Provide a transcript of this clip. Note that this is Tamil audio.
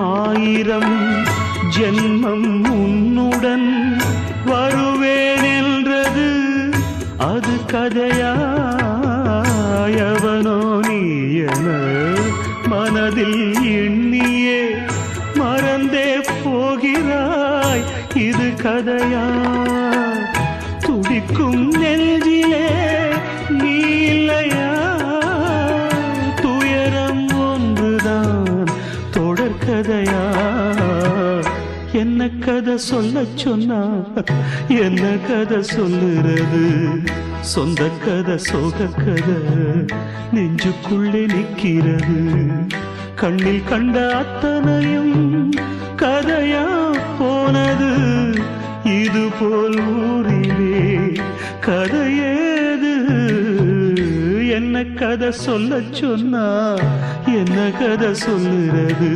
ஆயிரம் ஜென்மம் உன்னுடன் வருவேன் என்றது அது கதையாயவனோ நீ என மனதில் எண்ணியே மறந்தே போகிறாய் இது கதையா துடிக்கும் நெஞ்சிலே நீ இல்லையா துயரம் ஒன்றுதான் தொடர்கதையா என்ன கதை சொல்ல சொன்னா என்ன கதை சொல்லுறது சொந்த கதை சோக கதை நெஞ்சுக்குள்ளே நிற்கிறது கண்ணில் கண்ட அத்தனையும் கதையா போனது இது போல் ஊரிலே கதையேது என்ன கதை சொல்ல சொன்னா என்ன கதை சொல்லுறது